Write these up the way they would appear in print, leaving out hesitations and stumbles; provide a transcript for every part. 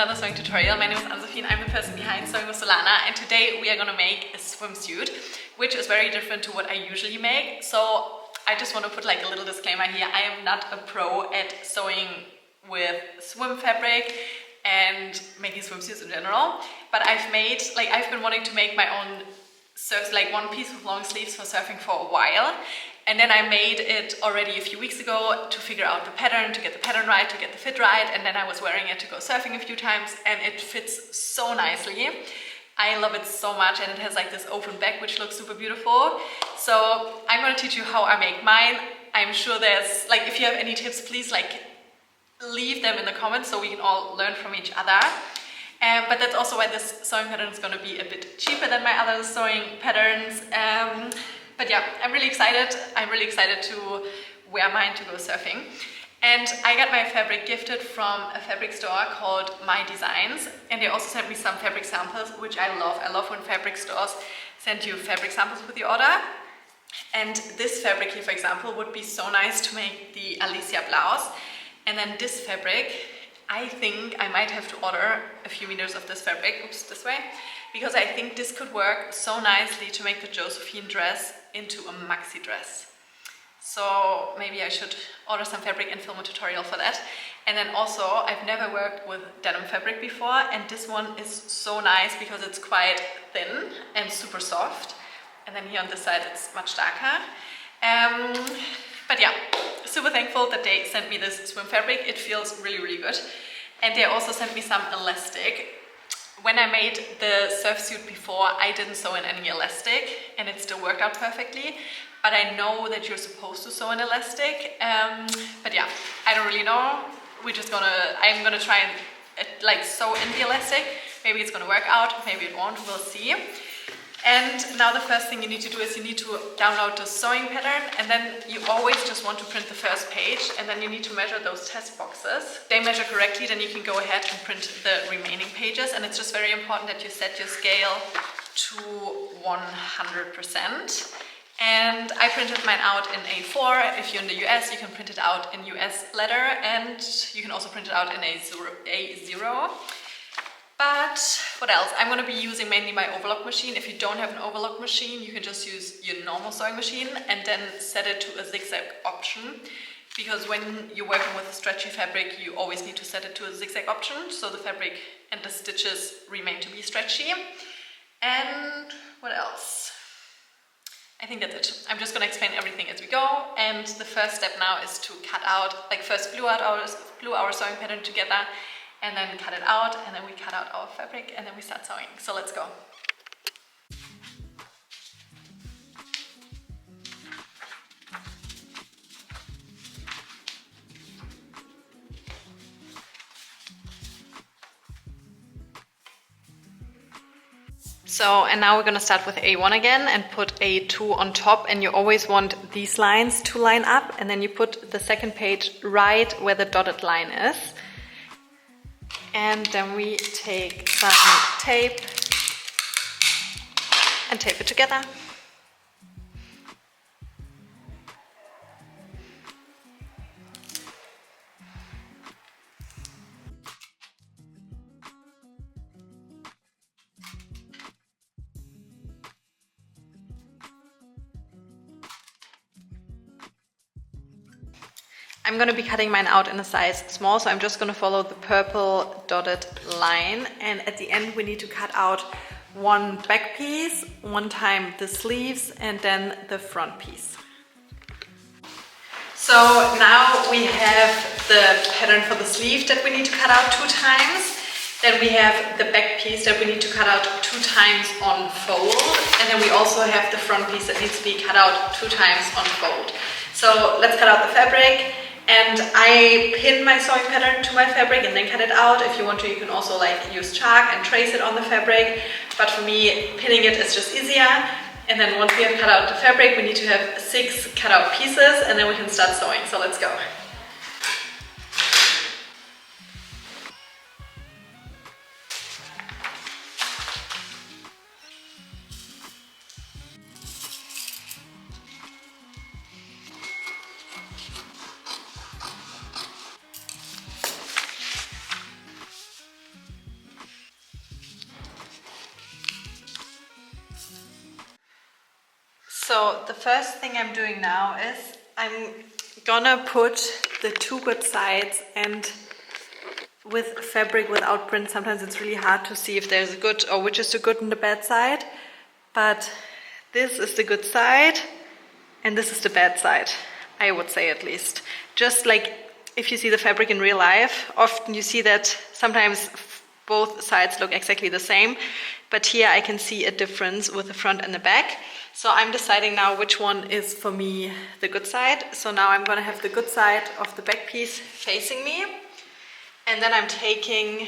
another sewing tutorial. My name is Ann-Sophie and I'm the person behind Sewing with Solana, and today we are going to make a swimsuit, which is very different to what I usually make. So I just want to put like a little disclaimer here. I am not a pro at sewing with swim fabric and making swimsuits in general, but I've been wanting to make my own one piece with long sleeves for surfing for a while. And then I made it already a few weeks ago to figure out the pattern, to get the pattern right, to get the fit right, and then I was wearing it to go surfing a few times and it fits so nicely. I love it so much, and it has like this open back which looks super beautiful. So I'm going to teach you how I make mine. I'm sure there's if you have any tips, please leave them in the comments so we can all learn from each other. But that's also why this sewing pattern is going to be a bit cheaper than my other sewing patterns. But yeah, I'm really excited. I'm really excited to wear mine to go surfing. And I got my fabric gifted from a fabric store called My Designs. And they also sent me some fabric samples, which I love. I love when fabric stores send you fabric samples with the order. And this fabric here, for example, would be so nice to make the Alicia blouse. And then this fabric, I think I might have to order a few meters of this fabric, this way, because I think this could work so nicely to make the Josephine dress into a maxi dress. So maybe I should order some fabric and film a tutorial for that. And then also, I've never worked with denim fabric before, and this one is so nice because it's quite thin and super soft. And then here on this side it's much darker. But yeah, super thankful that they sent me this swim fabric. It feels really, really good. And they also sent me some elastic. When I made the surf suit before, I didn't sew in any elastic and it still worked out perfectly. But I know that you're supposed to sew in elastic. But yeah, I don't really know. I'm gonna try and sew in the elastic. Maybe it's gonna work out, maybe it won't, we'll see. And now the first thing you need to do is you need to download the sewing pattern, and then you always just want to print the first page, and then you need to measure those test boxes. If they measure correctly, then you can go ahead and print the remaining pages, and it's just very important that you set your scale to 100%. And I printed mine out in A4. If you're in the US, you can print it out in US letter, and you can also print it out in A0. But what else? I'm going to be using mainly my overlock machine. If you don't have an overlock machine, you can just use your normal sewing machine and then set it to a zigzag option. Because when you're working with a stretchy fabric, you always need to set it to a zigzag option so the fabric and the stitches remain to be stretchy. And what else? I think that's it. I'm just going to explain everything as we go. And the first step now is to cut out, first glue our sewing pattern together, and then cut it out, and then we cut out our fabric, and then we start sewing. So let's go. And now we're going to start with A1 again and put A2 on top, and you always want these lines to line up, and then you put the second page right where the dotted line is. And then we take some tape and tape it together. I'm going to be cutting mine out in a size small, so I'm just going to follow the purple dotted line, and at the end we need to cut out one back piece, one time the sleeves, and then the front piece. So now we have the pattern for the sleeve that we need to cut out 2 times. Then we have the back piece that we need to cut out 2 times on fold, and then we also have the front piece that needs to be cut out 2 times on fold. So let's cut out the fabric. And I pin my sewing pattern to my fabric and then cut it out. If you want to, you can also use chalk and trace it on the fabric. But for me, pinning it is just easier. And then once we have cut out the fabric, we need to have 6 cut out pieces, and then we can start sewing. So let's go. So the first thing I'm doing now is I'm gonna put the two good sides, and with fabric without print sometimes it's really hard to see if there's a good or which is the good and the bad side, but this is the good side and this is the bad side, I would say, at least. Just like if you see the fabric in real life, often you see that sometimes both sides look exactly the same, but here I can see a difference with the front and the back. So I'm deciding now which one is for me the good side. So now I'm gonna have the good side of the back piece facing me, and then I'm taking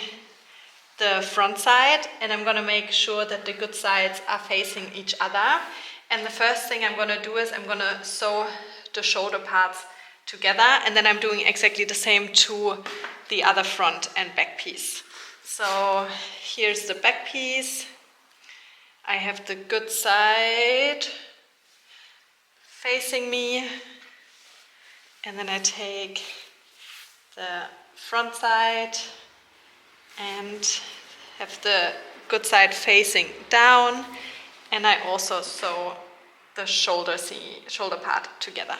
the front side and I'm gonna make sure that the good sides are facing each other. And the first thing I'm gonna do is I'm gonna sew the shoulder parts together, and then I'm doing exactly the same to the other front and back piece. So here's the back piece. I have the good side facing me, and then I take the front side and have the good side facing down, and I also sew the shoulder part together.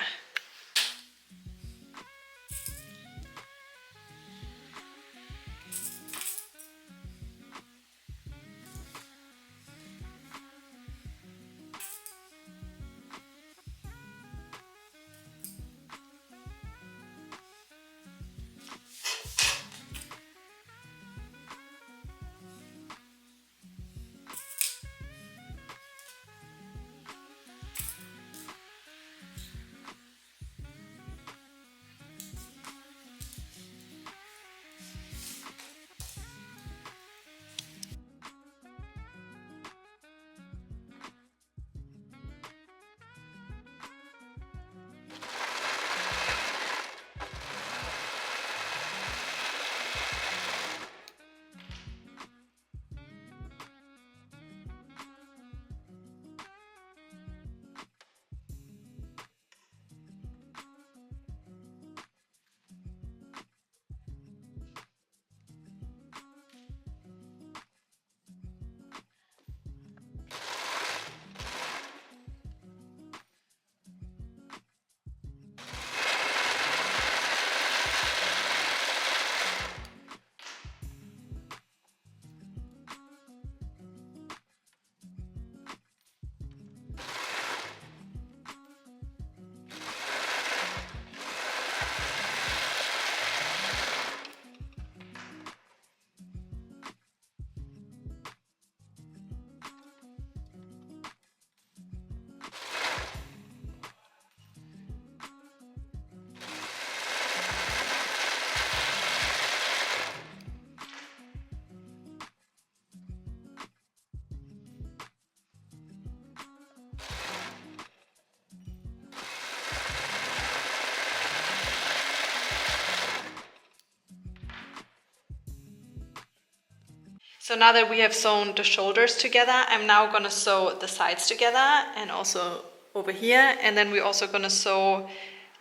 So now that we have sewn the shoulders together, I'm now gonna sew the sides together and also over here. And then we're also gonna sew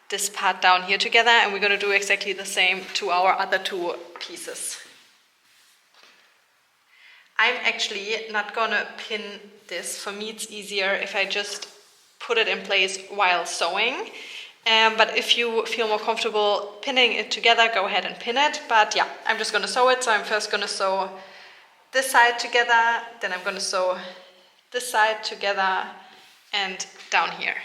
this part down here together, and we're gonna do exactly the same to our other two pieces. I'm actually not gonna pin this. For me, it's easier if I just put it in place while sewing. But if you feel more comfortable pinning it together, go ahead and pin it. But yeah, I'm just gonna sew it. So I'm first gonna sew this side together, then I'm gonna sew this side together and down here.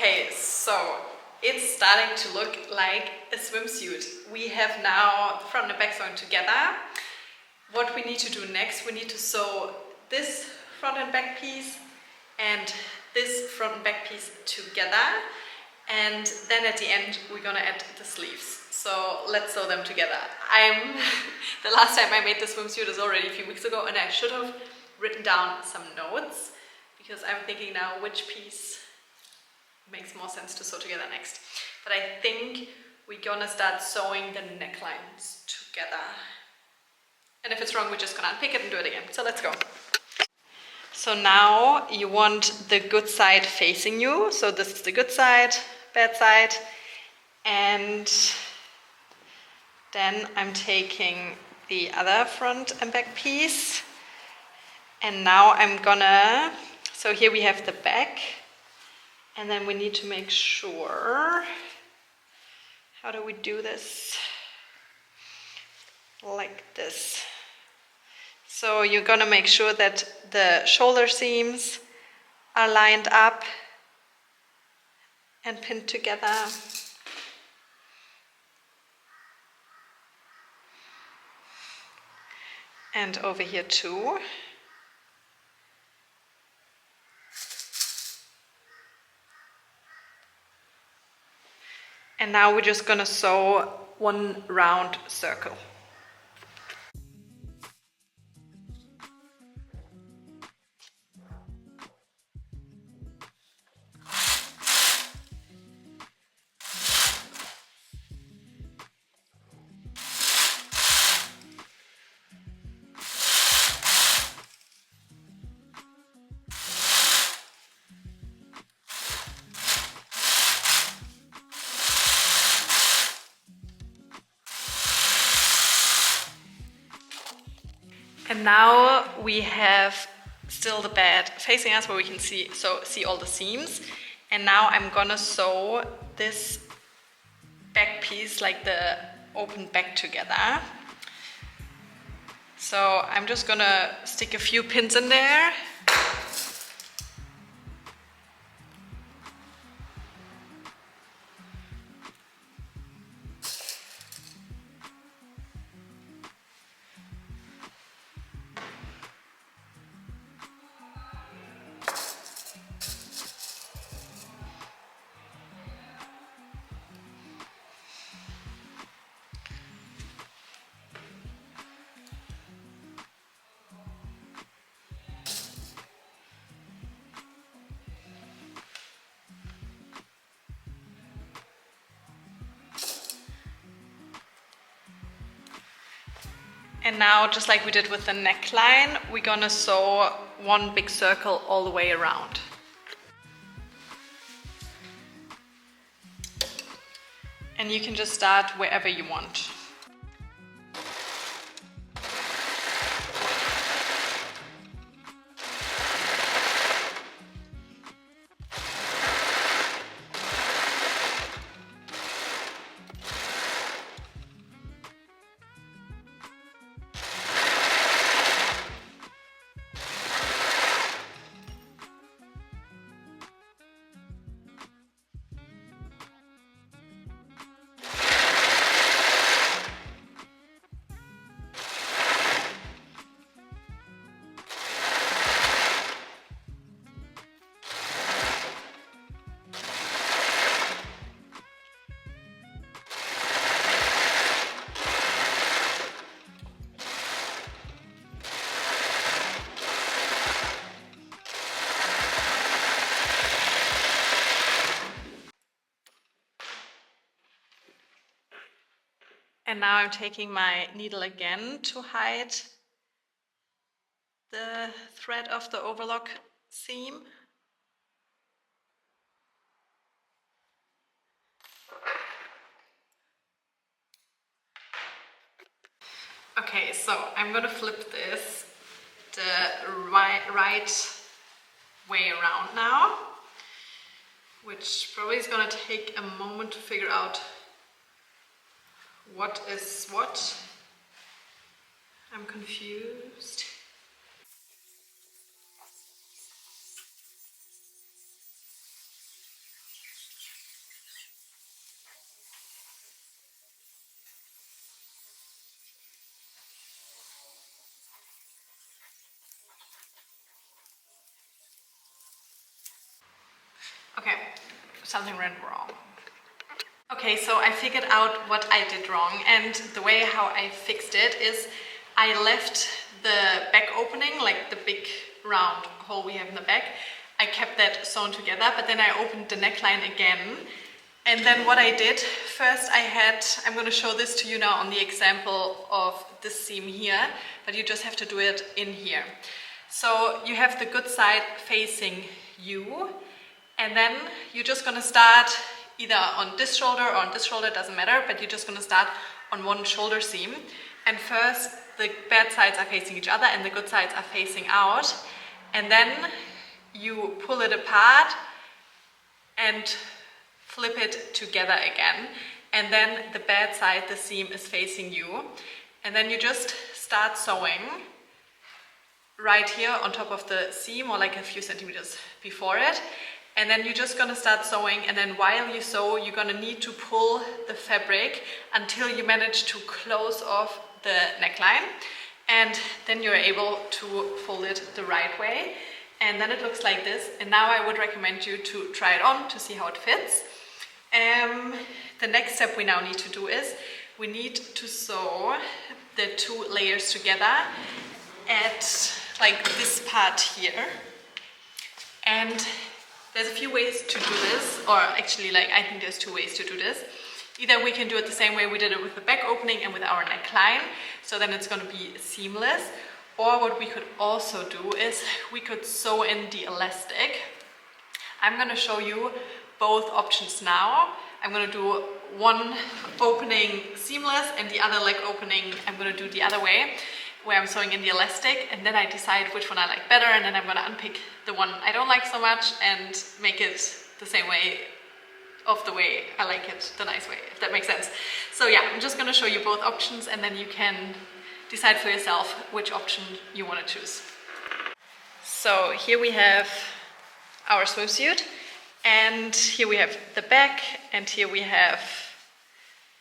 Okay, so it's starting to look like a swimsuit. We have now the front and back sewn together. What we need to do next, we need to sew this front and back piece and this front and back piece together. And then at the end, we're gonna add the sleeves. So let's sew them together. The last time I made the swimsuit is already a few weeks ago, and I should have written down some notes because I'm thinking now which piece makes more sense to sew together next. But I think we're gonna start sewing the necklines together. And if it's wrong, we're just gonna unpick it and do it again. So let's go. So now you want the good side facing you. So this is the good side, bad side. And then I'm taking the other front and back piece. And now I'm gonna, so here we have the back. And then we need to make sure, how do we do this? Like this. So you're gonna make sure that the shoulder seams are lined up and pinned together. And over here too. And now we're just gonna sew one round circle. And now we have still the bed facing us where we can see all the seams. And now I'm gonna sew this back piece, like the open back, together. So I'm just gonna stick a few pins in there. And now, just like we did with the neckline, we're gonna sew one big circle all the way around. And you can just start wherever you want. And now I'm taking my needle again to hide the thread of the overlock seam. Okay, so I'm gonna flip this the right way around now, which probably is gonna take a moment to figure out what is what. I'm confused. something went wrong. Okay, so I figured out what I did wrong, and the way how I fixed it is I left the back opening, like the big round hole we have in the back, I kept that sewn together, but then I opened the neckline again. And then what I did, first I'm going to show this to you now on the example of this seam here, but you just have to do it in here. So you have the good side facing you, and then you're just going to start either on this shoulder or on this shoulder, doesn't matter, but you're just going to start on one shoulder seam. And first the bad sides are facing each other and the good sides are facing out. And then you pull it apart and flip it together again. And then the bad side, the seam, is facing you. And then you just start sewing right here on top of the seam, or like a few centimeters before it. And then you're just gonna start sewing, and then while you sew, you're gonna need to pull the fabric until you manage to close off the neckline. And then you're able to fold it the right way. And then it looks like this. And now I would recommend you to try it on to see how it fits. The next step we now need to do is we need to sew the two layers together at like this part here. And there's a few ways to do this, or actually I think there's two ways to do this. Either we can do it the same way we did it with the back opening and with our neckline, so then it's going to be seamless. Or what we could also do is we could sew in the elastic. I'm going to show you both options now. I'm going to do one opening seamless and the other leg opening I'm going to do the other way, where I'm sewing in the elastic, and then I decide which one I like better, and then I'm going to unpick the one I don't like so much and make it the same way of the way I like it, the nice way, if that makes sense. So yeah, I'm just going to show you both options, and then you can decide for yourself which option you want to choose. So here we have our swimsuit, and here we have the back, and here we have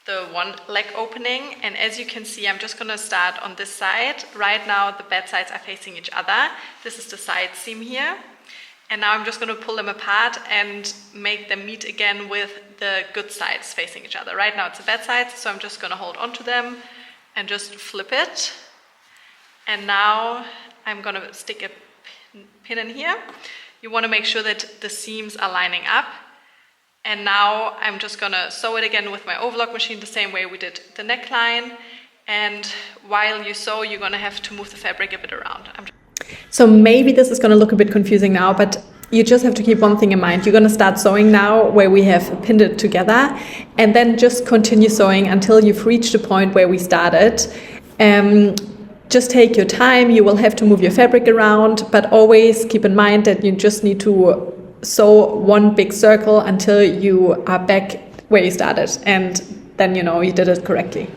the one leg opening. And as you can see, I'm just going to start on this side. Right now the bad sides are facing each other. This is the side seam here. And now I'm just going to pull them apart and make them meet again with the good sides facing each other. Right now it's the bad sides, so I'm just going to hold on to them and just flip it. And now I'm going to stick a pin in here. You want to make sure that the seams are lining up. And now I'm just going to sew it again with my overlock machine the same way we did the neckline. And while you sew, you're going to have to move the fabric a bit around. So maybe this is going to look a bit confusing now, but you just have to keep one thing in mind. You're going to start sewing now where we have pinned it together, and then just continue sewing until you've reached the point where we started. Just take your time. You will have to move your fabric around, but always keep in mind that you just need to sew one big circle until you are back where you started, and then you know you did it correctly.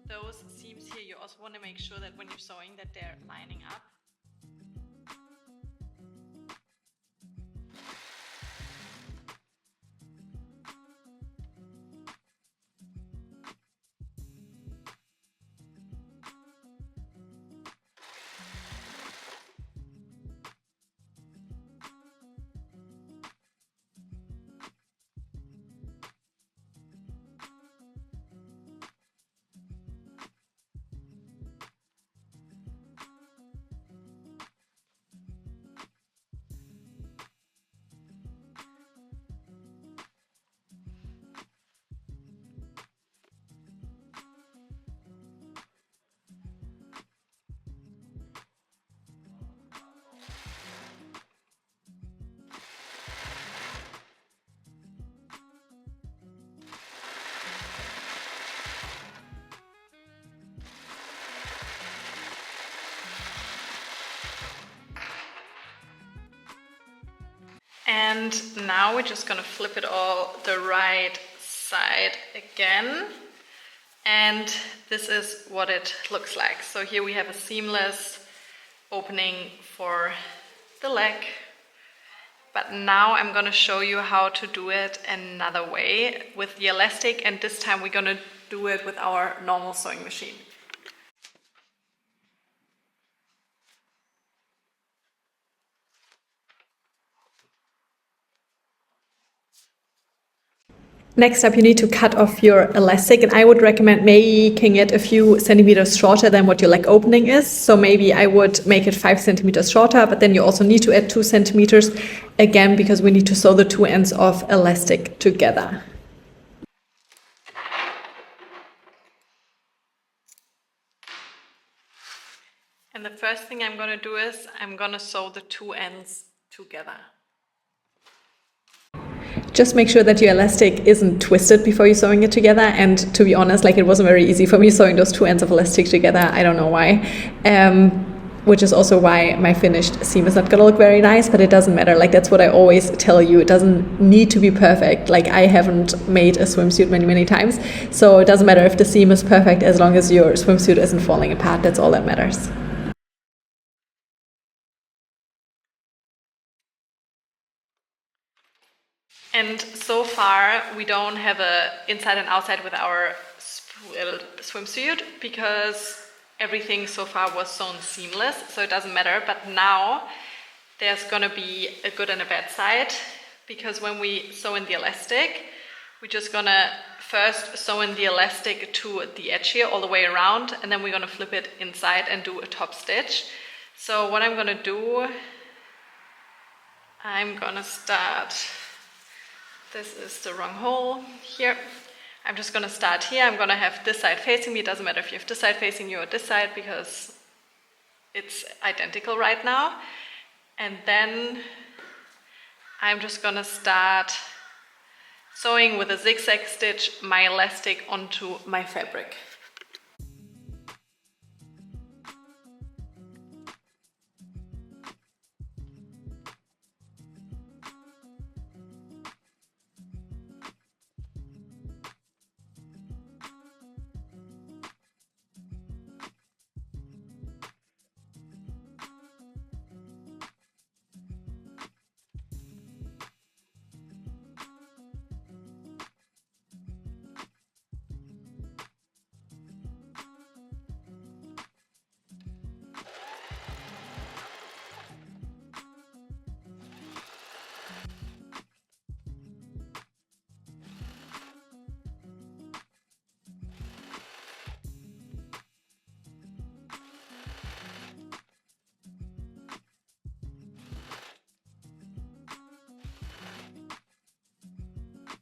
Those seams here, you also want to make sure that when you're sewing that they're lining up. And now we're just gonna flip it all the right side again. And this is what it looks like. So here we have a seamless opening for the leg. But now I'm gonna show you how to do it another way with the elastic, and this time we're gonna do it with our normal sewing machine. Next up, you need to cut off your elastic, and I would recommend making it a few centimeters shorter than what your leg opening is. So maybe I would make it 5 centimeters shorter, but then you also need to add 2 centimeters again, because we need to sew the 2 ends of elastic together. And the first thing I'm going to do is I'm going to sew the 2 ends together. Just make sure that your elastic isn't twisted before you're sewing it together. And to be honest, like, it wasn't very easy for me sewing those 2 ends of elastic together. I don't know why. Which is also why my finished seam is not gonna look very nice, but it doesn't matter. Like, that's what I always tell you. It doesn't need to be perfect. Like, I haven't made a swimsuit many times. So it doesn't matter if the seam is perfect, as long as your swimsuit isn't falling apart. That's all that matters. And so far we don't have a inside and outside with our swimsuit, because everything so far was sewn seamless, so it doesn't matter. But now there's gonna be a good and a bad side, because when we sew in the elastic, we're just gonna first sew in the elastic to the edge here all the way around, and then we're gonna flip it inside and do a top stitch. So what I'm gonna do, I'm gonna start, this is the wrong hole here. I'm just gonna start here. I'm gonna have this side facing me. It doesn't matter if you have this side facing you or this side, because it's identical right now. And then I'm just gonna start sewing with a zigzag stitch my elastic onto my fabric.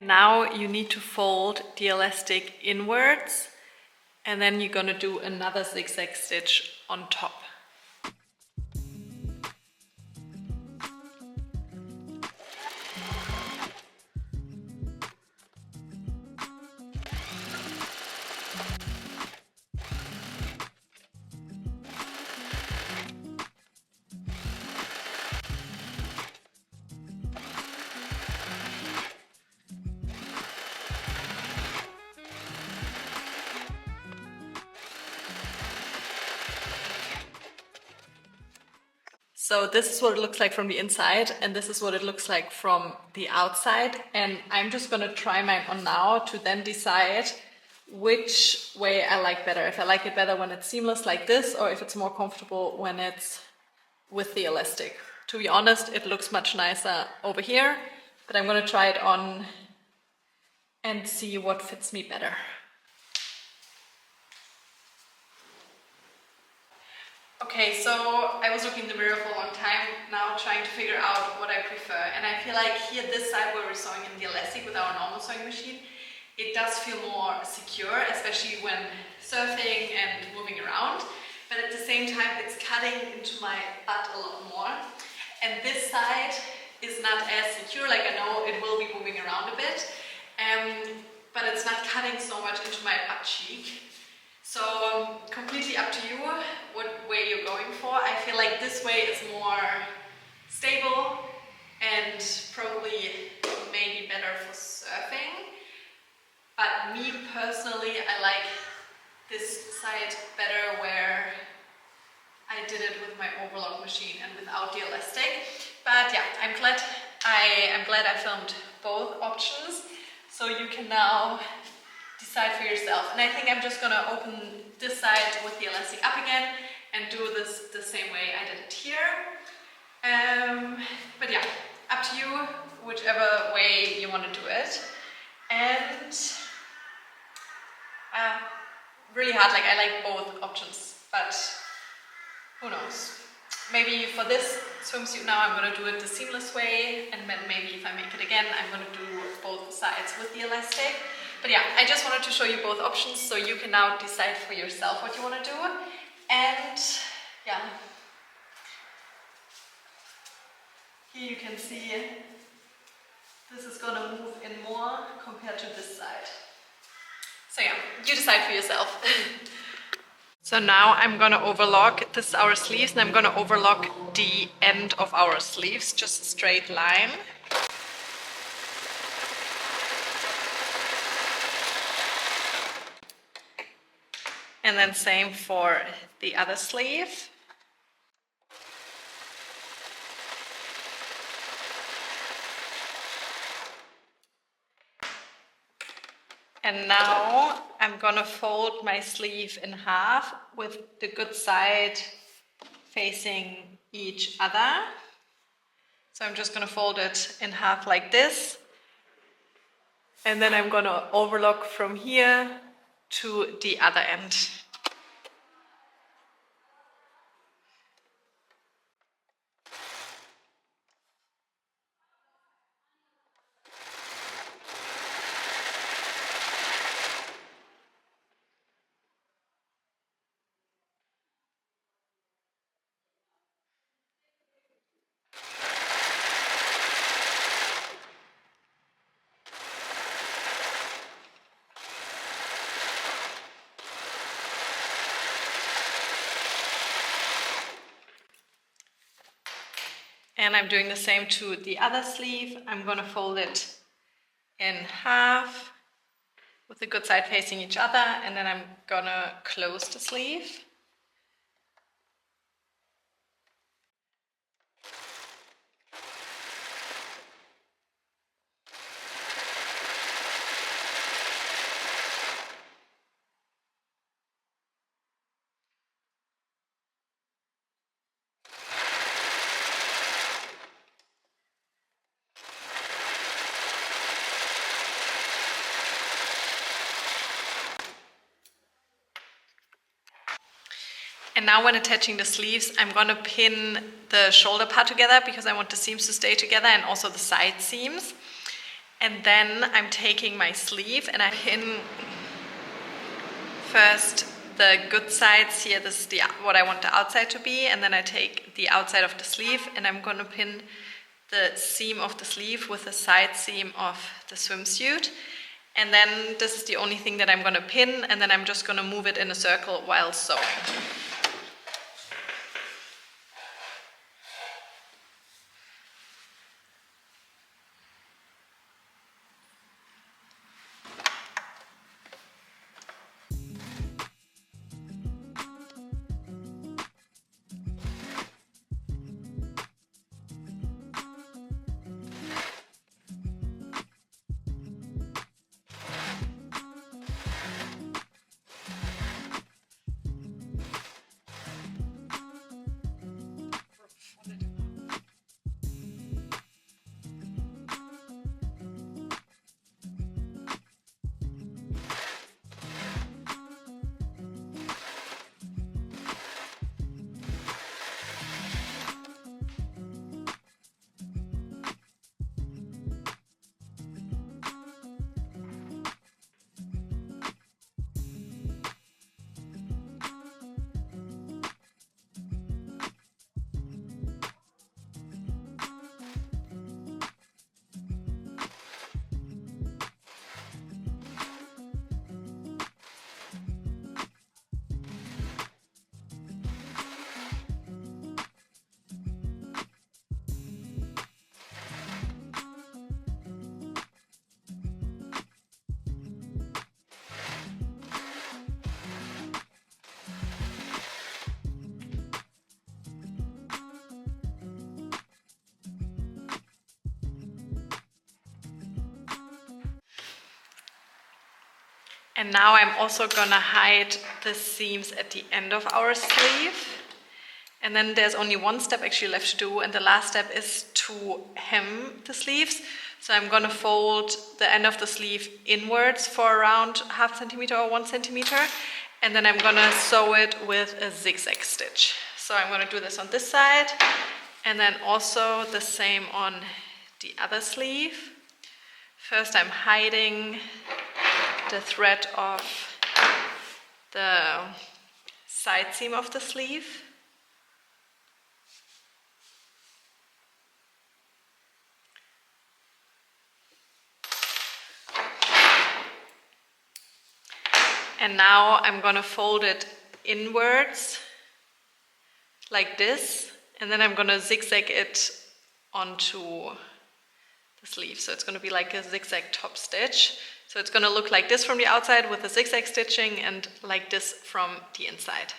Now you need to fold the elastic inwards, and then you're gonna do another zigzag stitch on top. So this is what it looks like from the inside, and this is what it looks like from the outside. And I'm just gonna try mine on now to then decide which way I like better. If I like it better when it's seamless like this, or if it's more comfortable when it's with the elastic. To be honest, it looks much nicer over here, but I'm gonna try it on and see what fits me better. Okay, so I was looking in the mirror for a long time now, trying to figure out what I prefer. And I feel like here, this side where we're sewing in the elastic with our normal sewing machine, it does feel more secure, especially when surfing and moving around. But at the same time, it's cutting into my butt a lot more. And this side is not as secure. Like, I know it will be moving around a bit, but it's not cutting so much into my butt cheek. So completely up to you what way you're going for. I feel like this way is more stable and probably maybe better for surfing. But me personally, I like this side better where I did it with my overlock machine and without the elastic. But yeah, I'm glad I filmed both options, so you can now decide for yourself. And I think I'm just gonna open this side with the elastic up again and do this the same way I did it here. But yeah, up to you, whichever way you want to do it. And really hard, like I like both options, but who knows. Maybe for this swimsuit now I'm going to do it the seamless way, and then maybe if I make it again I'm going to do both sides with the elastic. But yeah, I just wanted to show you both options so you can now decide for yourself what you want to do. And yeah, here you can see this is going to move in more compared to this side. So yeah, you decide for yourself. So now I'm gonna overlock, this is our sleeves, and I'm gonna overlock the end of our sleeves, just a straight line. And then same for the other sleeve. And now I'm gonna fold my sleeve in half with the good side facing each other. So I'm just gonna fold it in half like this. And then I'm gonna overlock from here to the other end. And I'm doing the same to the other sleeve. I'm gonna fold it in half with the good side facing each other, and then I'm gonna close the sleeve. And now when attaching the sleeves, I'm gonna pin the shoulder part together because I want the seams to stay together and also the side seams. And then I'm taking my sleeve and I pin first the good sides here. This is what I want the outside to be. And then I take the outside of the sleeve and I'm gonna pin the seam of the sleeve with the side seam of the swimsuit. And then this is the only thing that I'm gonna pin, and then I'm just gonna move it in a circle while sewing. And now I'm also gonna hide the seams at the end of our sleeve. And then there's only one step actually left to do, and the last step is to hem the sleeves. So I'm gonna fold the end of the sleeve inwards for around 0.5 centimeter or 1 centimeter, and then I'm gonna sew it with a zigzag stitch. So I'm gonna do this on this side, and then also the same on the other sleeve. First I'm hiding the thread of the side seam of the sleeve. And now I'm gonna fold it inwards like this, and then I'm gonna zigzag it onto the sleeve. So it's gonna be like a zigzag top stitch. So it's gonna look like this from the outside with the zigzag stitching, and like this from the inside.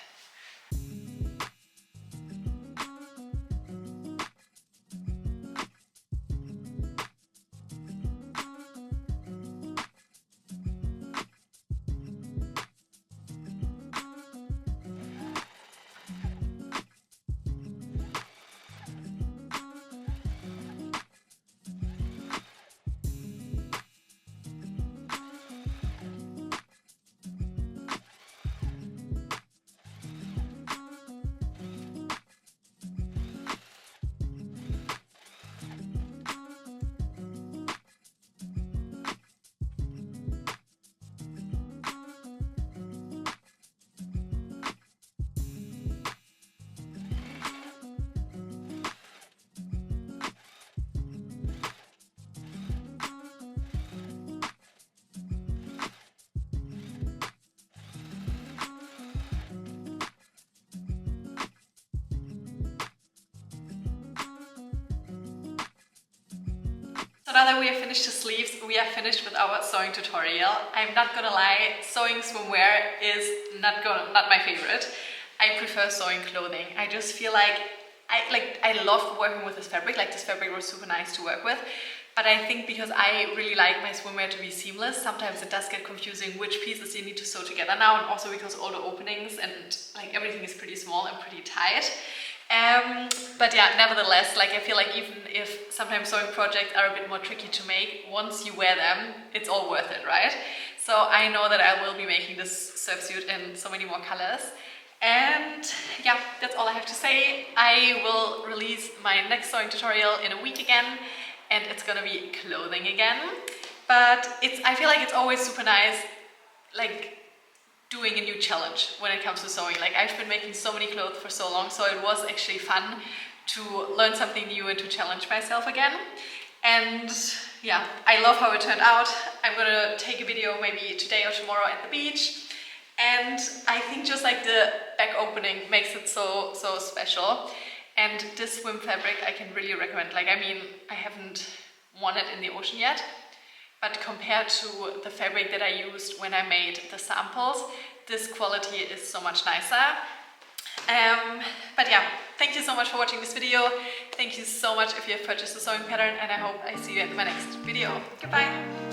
So now that we have finished the sleeves, we are finished with our sewing tutorial. I'm not gonna lie, sewing swimwear is not my favorite. I prefer sewing clothing. I just feel like I love working with this fabric. Like, this fabric was super nice to work with. But I think because I really like my swimwear to be seamless, sometimes it does get confusing which pieces you need to sew together now, and also because all the openings and like everything is pretty small and pretty tight. But yeah, nevertheless, like, I feel like even if sometimes sewing projects are a bit more tricky to make, once you wear them, it's all worth it, right? So I know that I will be making this surfsuit in so many more colors. And yeah, that's all I have to say. I will release my next sewing tutorial in a week again, and it's gonna be clothing again. But I feel like it's always super nice, like, doing a new challenge when it comes to sewing. Like, I've been making so many clothes for so long, so it was actually fun to learn something new and to challenge myself again. And yeah, I love how it turned out. I'm gonna take a video maybe today or tomorrow at the beach. And I think just like the back opening makes it so special. And this swim fabric I can really recommend. Like, I mean, I haven't worn it in the ocean yet, but compared to the fabric that I used when I made the samples, this quality is so much nicer. But yeah, thank you so much for watching this video. Thank you so much if you have purchased a sewing pattern, and I hope I see you in my next video. Goodbye!